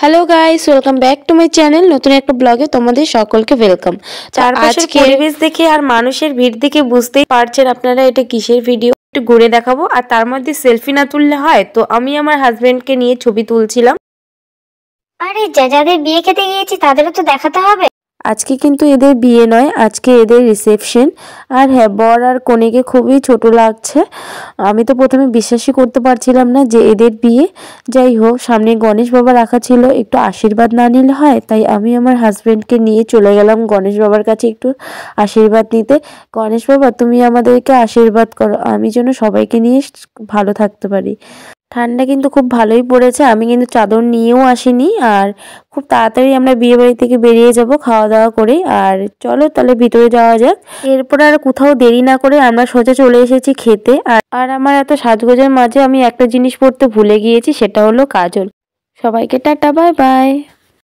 Hello guys, welcome back to my channel. নতুন একটা ব্লগে তোমাদের সকলকে ওয়েলকাম। চারপাশের পরিবেশ দেখে আর মানুষের ভিড় দেখে বুঝতেই পারছেন আপনারা এটা কিসের ভিডিও। একটু ঘুরে দেখাবো, আর তার মধ্যে সেলফি না তুললে হয়? তো আমি আমার হাজবেন্ডকে নিয়ে ছবি তুলছিলাম। আরে যাদের বিয়ে খেতে গিয়েছি তাদেরও তো দেখাতে হবে। আজকে কিন্তু এদের বিয়ে নয়, আজকে এদের রিসেপশন। আর হ্যাঁ, বর আর কনেকে খুবই ছোট লাগছে। আমি তো প্রথমে বিশ্বাসই করতে পারছিলাম না যে এদের বিয়ে। যাই হোক, সামনে গণেশ বাবা রাখা ছিল, একটু আশীর্বাদ না নিলে হয়, তাই আমি আমার হাজবেন্ডকে নিয়ে চলে গেলাম গণেশ বাবার কাছে একটু আশীর্বাদ নিতে। গণেশ বাবা, তুমি আমাদেরকে আশীর্বাদ করো, আমি যেন সবাইকে নিয়ে ভালো থাকতে পারি। ঠান্ডা কিন্তু খুব ভালোই পড়েছে, আমি কিন্তু চাদর নিয়েও আসিনি। আর খুব তাড়াতাড়ি আমরা বিয়ে বাড়ি থেকে বেরিয়ে যাব খাওয়া দাওয়া করে। আর চলো তাহলে ভিতরে যাওয়া যাক। এরপর আর কোথাও দেরি না করে আমরা সোজা চলে এসেছি খেতে। আর আমার এত সাজগোজের মাঝে আমি একটা জিনিস পরতে ভুলে গিয়েছি, সেটা হলো কাজল। সবাইকে টাটা, বাই বাই।